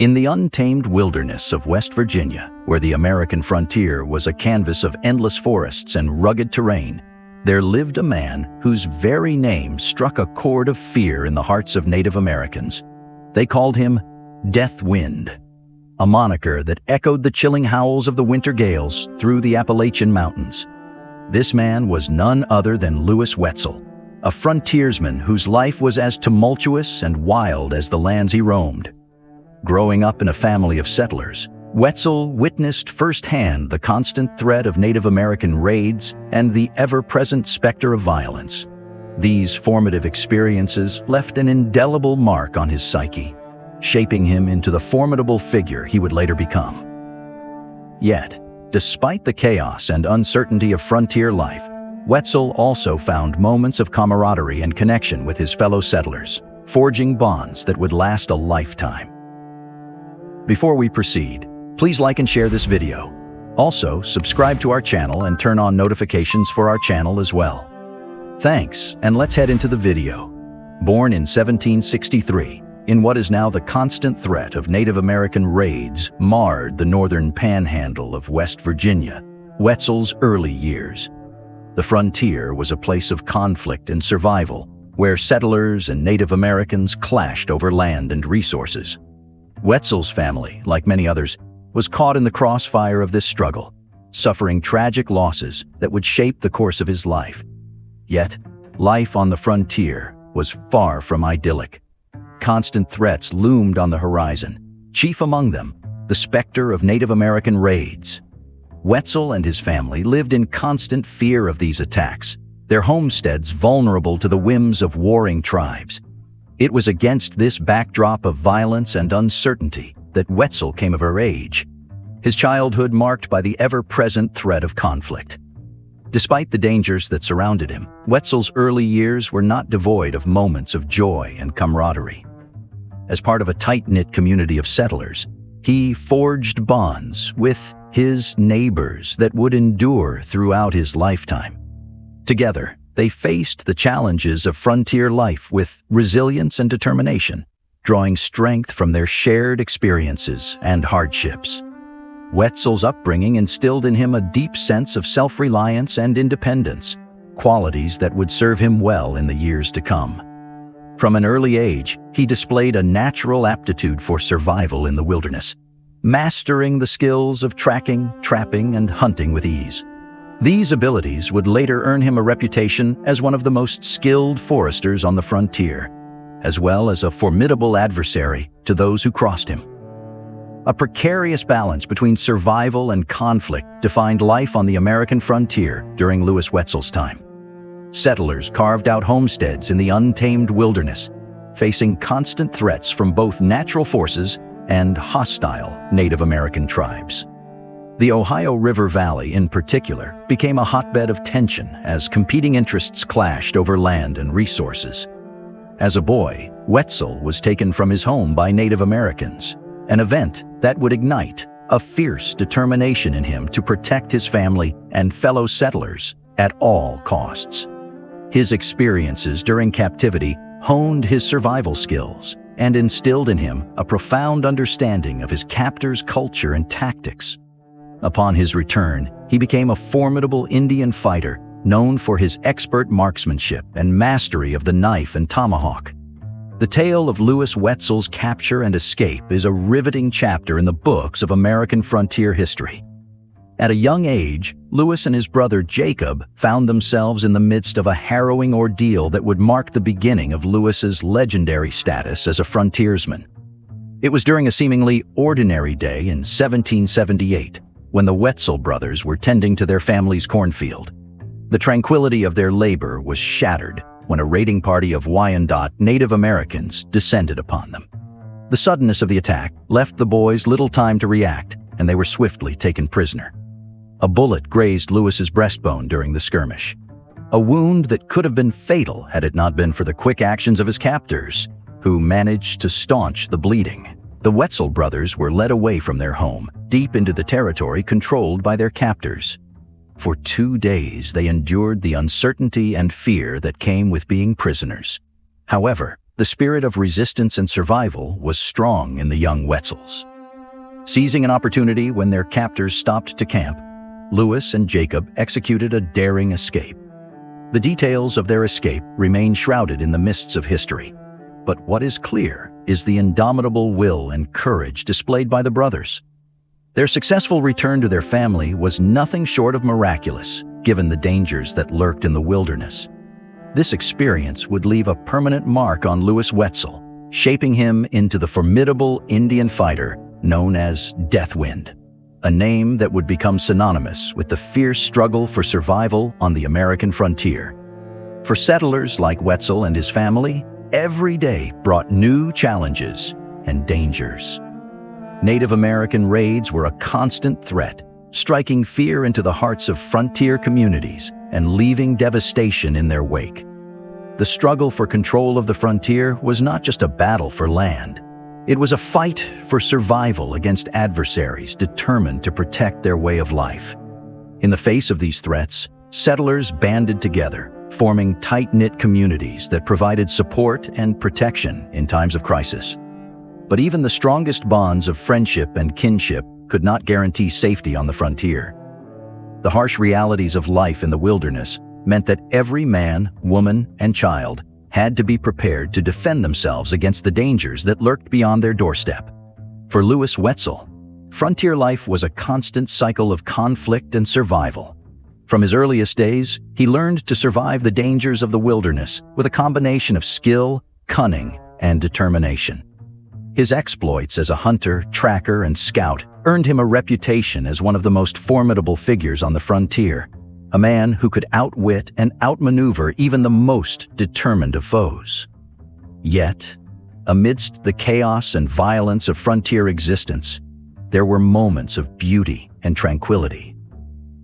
In the untamed wilderness of West Virginia, where the American frontier was a canvas of endless forests and rugged terrain, there lived a man whose very name struck a chord of fear in the hearts of Native Americans. They called him Death Wind, a moniker that echoed the chilling howls of the winter gales through the Appalachian Mountains. This man was none other than Lewis Wetzel, a frontiersman whose life was as tumultuous and wild as the lands he roamed. Growing up in a family of settlers, Wetzel witnessed firsthand the constant threat of Native American raids and the ever-present specter of violence. These formative experiences left an indelible mark on his psyche, shaping him into the formidable figure he would later become. Yet, despite the chaos and uncertainty of frontier life, Wetzel also found moments of camaraderie and connection with his fellow settlers, forging bonds that would last a lifetime. Before we proceed, please like and share this video. Also, subscribe to our channel and turn on notifications for our channel as well. Thanks, and let's head into the video. Born in 1763, in what is now the constant threat of Native American raids marred the northern panhandle of West Virginia, Wetzel's early years. The frontier was a place of conflict and survival, where settlers and Native Americans clashed over land and resources. Wetzel's family, like many others, was caught in the crossfire of this struggle, suffering tragic losses that would shape the course of his life. Yet, life on the frontier was far from idyllic. Constant threats loomed on the horizon, chief among them, the specter of Native American raids. Wetzel and his family lived in constant fear of these attacks, their homesteads vulnerable to the whims of warring tribes. It was against this backdrop of violence and uncertainty that Wetzel came of age, his childhood marked by the ever-present threat of conflict. Despite the dangers that surrounded him, Wetzel's early years were not devoid of moments of joy and camaraderie. As part of a tight-knit community of settlers, he forged bonds with his neighbors that would endure throughout his lifetime. Together, they faced the challenges of frontier life with resilience and determination, drawing strength from their shared experiences and hardships. Wetzel's upbringing instilled in him a deep sense of self-reliance and independence, qualities that would serve him well in the years to come. From an early age, he displayed a natural aptitude for survival in the wilderness, mastering the skills of tracking, trapping, and hunting with ease. These abilities would later earn him a reputation as one of the most skilled foresters on the frontier, as well as a formidable adversary to those who crossed him. A precarious balance between survival and conflict defined life on the American frontier during Lewis Wetzel's time. Settlers carved out homesteads in the untamed wilderness, facing constant threats from both natural forces and hostile Native American tribes. The Ohio River Valley, in particular, became a hotbed of tension as competing interests clashed over land and resources. As a boy, Wetzel was taken from his home by Native Americans, an event that would ignite a fierce determination in him to protect his family and fellow settlers at all costs. His experiences during captivity honed his survival skills and instilled in him a profound understanding of his captors' culture and tactics. Upon his return, he became a formidable Indian fighter known for his expert marksmanship and mastery of the knife and tomahawk. The tale of Lewis Wetzel's capture and escape is a riveting chapter in the books of American frontier history. At a young age, Lewis and his brother Jacob found themselves in the midst of a harrowing ordeal that would mark the beginning of Lewis's legendary status as a frontiersman. It was during a seemingly ordinary day in 1778, when the Wetzel brothers were tending to their family's cornfield. The tranquility of their labor was shattered when a raiding party of Wyandot Native Americans descended upon them. The suddenness of the attack left the boys little time to react, and they were swiftly taken prisoner. A bullet grazed Lewis's breastbone during the skirmish, a wound that could have been fatal had it not been for the quick actions of his captors, who managed to staunch the bleeding. The Wetzel brothers were led away from their home, deep into the territory controlled by their captors. For 2 days, they endured the uncertainty and fear that came with being prisoners. However, the The spirit of resistance and survival was strong in the young Wetzels. Seizing an opportunity when their captors stopped to camp, Lewis and Jacob executed a daring escape. The details of their escape remain shrouded in the mists of history, but what is clear is the indomitable will and courage displayed by the brothers. Their successful return to their family was nothing short of miraculous, given the dangers that lurked in the wilderness. This experience would leave a permanent mark on Lewis Wetzel, shaping him into the formidable Indian fighter known as Deathwind, a name that would become synonymous with the fierce struggle for survival on the American frontier. For settlers like Wetzel and his family, every day brought new challenges and dangers. Native American raids were a constant threat, striking fear into the hearts of frontier communities and leaving devastation in their wake. The struggle for control of the frontier was not just a battle for land. It was a fight for survival against adversaries determined to protect their way of life. In the face of these threats, settlers banded together, forming tight-knit communities that provided support and protection in times of crisis. But even the strongest bonds of friendship and kinship could not guarantee safety on the frontier. The harsh realities of life in the wilderness meant that every man, woman, and child had to be prepared to defend themselves against the dangers that lurked beyond their doorstep. For Lewis Wetzel, frontier life was a constant cycle of conflict and survival. From his earliest days, he learned to survive the dangers of the wilderness with a combination of skill, cunning, and determination. His exploits as a hunter, tracker, and scout earned him a reputation as one of the most formidable figures on the frontier, a man who could outwit and outmaneuver even the most determined of foes. Yet, amidst the chaos and violence of frontier existence, there were moments of beauty and tranquility.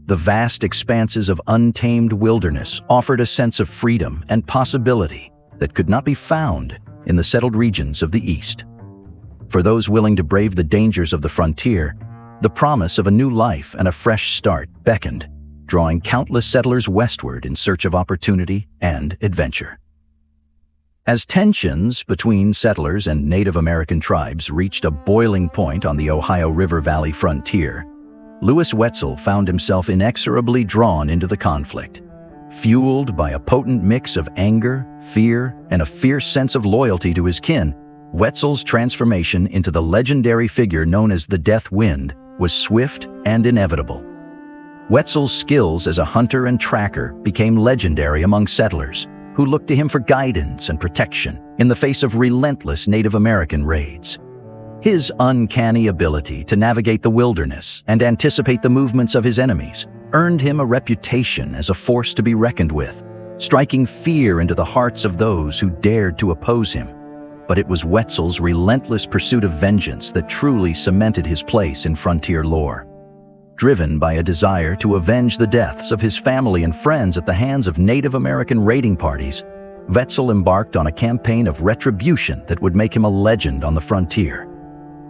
The vast expanses of untamed wilderness offered a sense of freedom and possibility that could not be found in the settled regions of the East. For those willing to brave the dangers of the frontier, the promise of a new life and a fresh start beckoned, drawing countless settlers westward in search of opportunity and adventure. As tensions between settlers and Native American tribes reached a boiling point on the Ohio River Valley frontier, Lewis Wetzel found himself inexorably drawn into the conflict. Fueled by a potent mix of anger, fear, and a fierce sense of loyalty to his kin, Wetzel's transformation into the legendary figure known as the Death Wind was swift and inevitable. Wetzel's skills as a hunter and tracker became legendary among settlers, who looked to him for guidance and protection in the face of relentless Native American raids. His uncanny ability to navigate the wilderness and anticipate the movements of his enemies earned him a reputation as a force to be reckoned with, striking fear into the hearts of those who dared to oppose him. But it was Wetzel's relentless pursuit of vengeance that truly cemented his place in frontier lore. Driven by a desire to avenge the deaths of his family and friends at the hands of Native American raiding parties, Wetzel embarked on a campaign of retribution that would make him a legend on the frontier.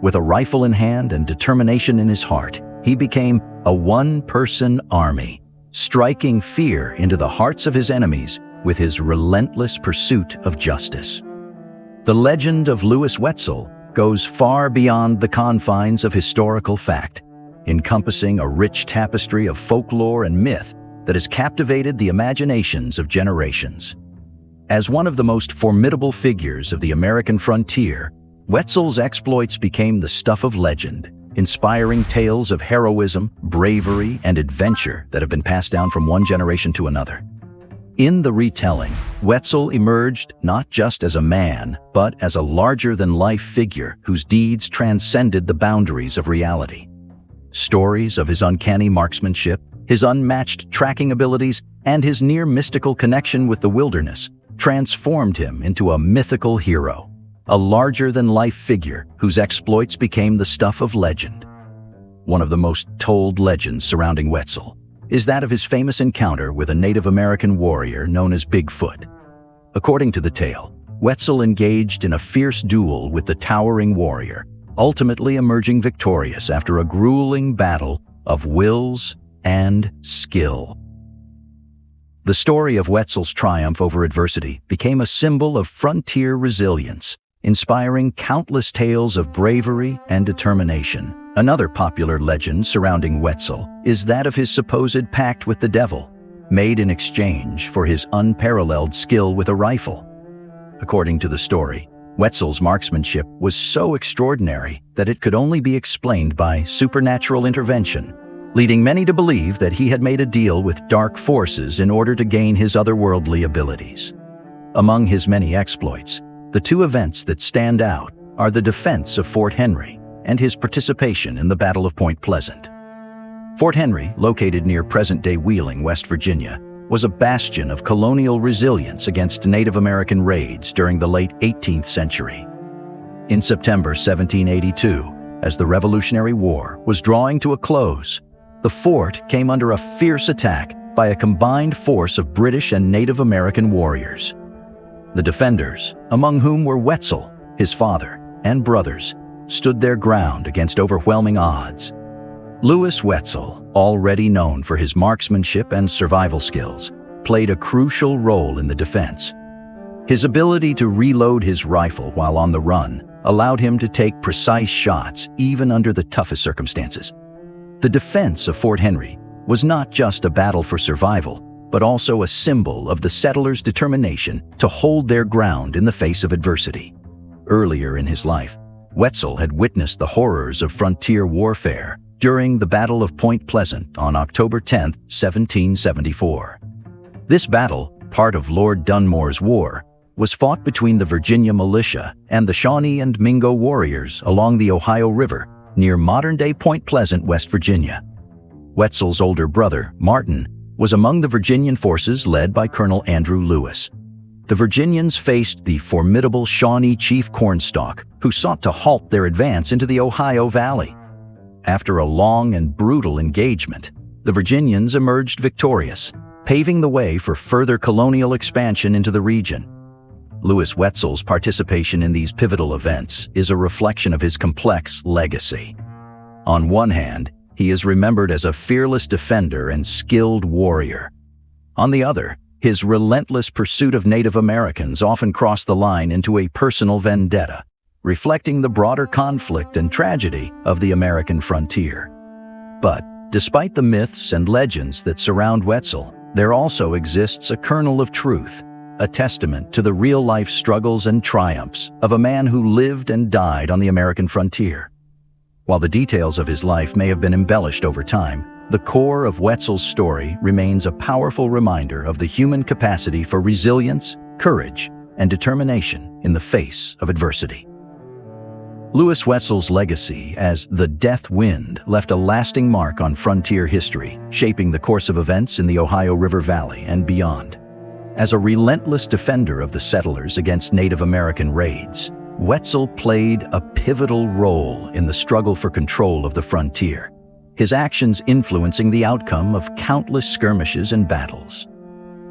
With a rifle in hand and determination in his heart, he became a one-person army, striking fear into the hearts of his enemies with his relentless pursuit of justice. The legend of Lewis Wetzel goes far beyond the confines of historical fact, encompassing a rich tapestry of folklore and myth that has captivated the imaginations of generations. As one of the most formidable figures of the American frontier, Wetzel's exploits became the stuff of legend, inspiring tales of heroism, bravery, and adventure that have been passed down from one generation to another. In the retelling, Wetzel emerged not just as a man, but as a larger-than-life figure whose deeds transcended the boundaries of reality. Stories of his uncanny marksmanship, his unmatched tracking abilities, and his near-mystical connection with the wilderness transformed him into a mythical hero, a larger-than-life figure whose exploits became the stuff of legend. One of the most told legends surrounding Wetzel is that of his famous encounter with a Native American warrior known as Bigfoot. According to the tale, Wetzel engaged in a fierce duel with the towering warrior, ultimately emerging victorious after a grueling battle of wills and skill. The story of Wetzel's triumph over adversity became a symbol of frontier resilience, inspiring countless tales of bravery and determination. Another popular legend surrounding Wetzel is that of his supposed pact with the devil, made in exchange for his unparalleled skill with a rifle. According to the story, Wetzel's marksmanship was so extraordinary that it could only be explained by supernatural intervention, leading many to believe that he had made a deal with dark forces in order to gain his otherworldly abilities. Among his many exploits, the two events that stand out are the defense of Fort Henry and his participation in the Battle of Point Pleasant. Fort Henry, located near present-day Wheeling, West Virginia, was a bastion of colonial resilience against Native American raids during the late 18th century. In September 1782, as the Revolutionary War was drawing to a close, the fort came under a fierce attack by a combined force of British and Native American warriors. The defenders, among whom were Wetzel, his father, and brothers, stood their ground against overwhelming odds. Lewis Wetzel, already known for his marksmanship and survival skills, played a crucial role in the defense. His ability to reload his rifle while on the run allowed him to take precise shots even under the toughest circumstances. The defense of Fort Henry was not just a battle for survival, but also a symbol of the settlers' determination to hold their ground in the face of adversity. Earlier in his life, Wetzel had witnessed the horrors of frontier warfare during the Battle of Point Pleasant on October 10, 1774. This battle, part of Lord Dunmore's War, was fought between the Virginia militia and the Shawnee and Mingo warriors along the Ohio River near modern-day Point Pleasant, West Virginia. Wetzel's older brother, Martin, was among the Virginian forces led by Colonel Andrew Lewis. The Virginians faced the formidable Shawnee Chief Cornstalk, who sought to halt their advance into the Ohio Valley. After a long and brutal engagement, the Virginians emerged victorious, paving the way for further colonial expansion into the region. Lewis Wetzel's participation in these pivotal events is a reflection of his complex legacy. On one hand, he is remembered as a fearless defender and skilled warrior. On the other, his relentless pursuit of Native Americans often crossed the line into a personal vendetta, reflecting the broader conflict and tragedy of the American frontier. But despite the myths and legends that surround Wetzel, there also exists a kernel of truth, a testament to the real-life struggles and triumphs of a man who lived and died on the American frontier. While the details of his life may have been embellished over time, the core of Wetzel's story remains a powerful reminder of the human capacity for resilience, courage, and determination in the face of adversity. Lewis Wetzel's legacy as the Death Wind left a lasting mark on frontier history, shaping the course of events in the Ohio River Valley and beyond. As a relentless defender of the settlers against Native American raids, Wetzel played a pivotal role in the struggle for control of the frontier, his actions influencing the outcome of countless skirmishes and battles.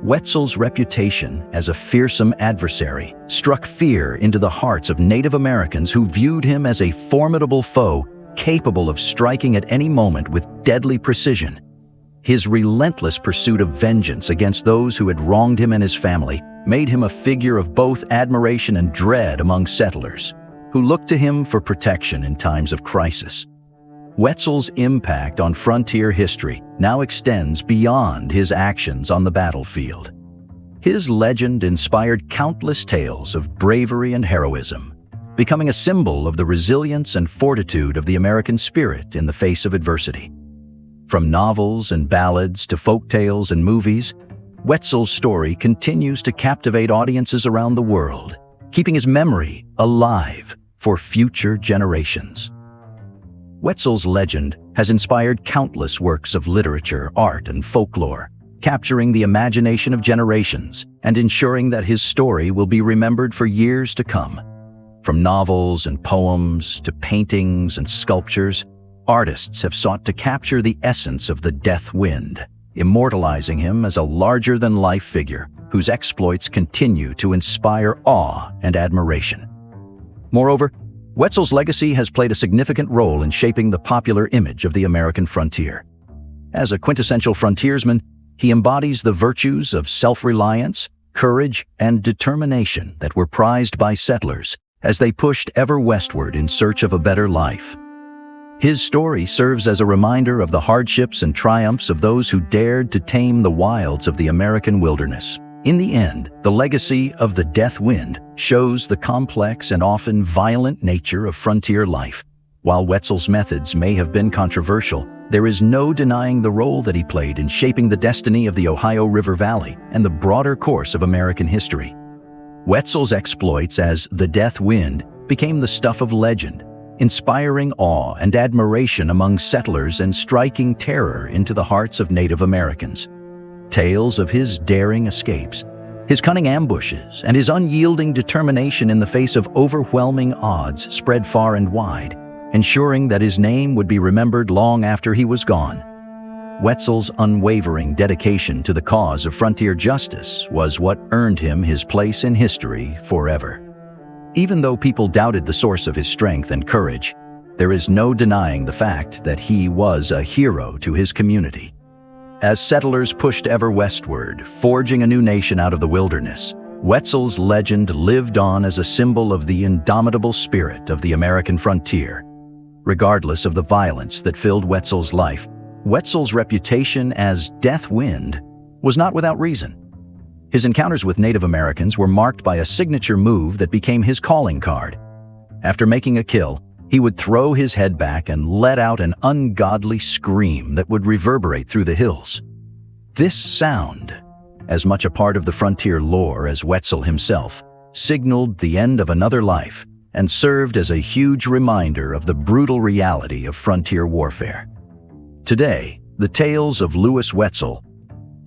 Wetzel's reputation as a fearsome adversary struck fear into the hearts of Native Americans who viewed him as a formidable foe capable of striking at any moment with deadly precision. His relentless pursuit of vengeance against those who had wronged him and his family made him a figure of both admiration and dread among settlers, who looked to him for protection in times of crisis. Wetzel's impact on frontier history now extends beyond his actions on the battlefield. His legend inspired countless tales of bravery and heroism, becoming a symbol of the resilience and fortitude of the American spirit in the face of adversity. From novels and ballads to folk tales and movies, Wetzel's story continues to captivate audiences around the world, keeping his memory alive for future generations. Wetzel's legend has inspired countless works of literature, art, and folklore, capturing the imagination of generations and ensuring that his story will be remembered for years to come. From novels and poems to paintings and sculptures, artists have sought to capture the essence of the Death Wind, immortalizing him as a larger-than-life figure whose exploits continue to inspire awe and admiration. Moreover, Wetzel's legacy has played a significant role in shaping the popular image of the American frontier. As a quintessential frontiersman, he embodies the virtues of self-reliance, courage, and determination that were prized by settlers as they pushed ever westward in search of a better life. His story serves as a reminder of the hardships and triumphs of those who dared to tame the wilds of the American wilderness. In the end, the legacy of the Death Wind shows the complex and often violent nature of frontier life. While Wetzel's methods may have been controversial, there is no denying the role that he played in shaping the destiny of the Ohio River Valley and the broader course of American history. Wetzel's exploits as the Death Wind became the stuff of legend, inspiring awe and admiration among settlers and striking terror into the hearts of Native Americans. Tales of his daring escapes, his cunning ambushes, and his unyielding determination in the face of overwhelming odds spread far and wide, ensuring that his name would be remembered long after he was gone. Wetzel's unwavering dedication to the cause of frontier justice was what earned him his place in history forever. Even though people doubted the source of his strength and courage, there is no denying the fact that he was a hero to his community. As settlers pushed ever westward, forging a new nation out of the wilderness, Wetzel's legend lived on as a symbol of the indomitable spirit of the American frontier. Regardless of the violence that filled Wetzel's life, Wetzel's reputation as Death Wind was not without reason. His encounters with Native Americans were marked by a signature move that became his calling card. After making a kill, he would throw his head back and let out an ungodly scream that would reverberate through the hills. This sound, as much a part of the frontier lore as Wetzel himself, signaled the end of another life and served as a huge reminder of the brutal reality of frontier warfare. Today, the tales of Lewis Wetzel,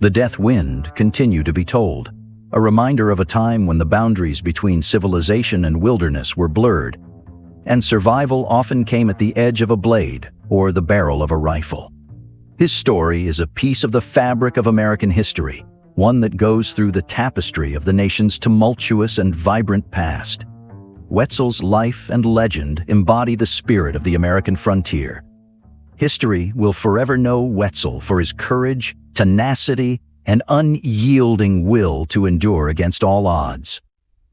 the Death Wind, continue to be told, a reminder of a time when the boundaries between civilization and wilderness were blurred, and survival often came at the edge of a blade or the barrel of a rifle. His story is a piece of the fabric of American history, one that goes through the tapestry of the nation's tumultuous and vibrant past. Wetzel's life and legend embody the spirit of the American frontier. History will forever know Wetzel for his courage, tenacity, and unyielding will to endure against all odds.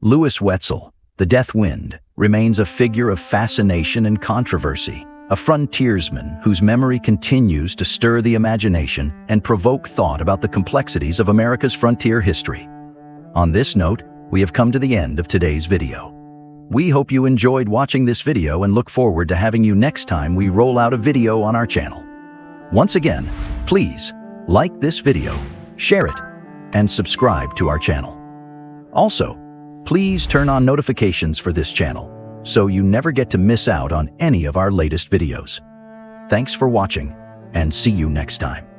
Lewis Wetzel, the Death Wind, remains a figure of fascination and controversy, a frontiersman whose memory continues to stir the imagination and provoke thought about the complexities of America's frontier history. On this note, we have come to the end of today's video. We hope you enjoyed watching this video and look forward to having you next time we roll out a video on our channel. Once again, please like this video, share it, and subscribe to our channel. Also, please turn on notifications for this channel so you never get to miss out on any of our latest videos. Thanks for watching, and see you next time.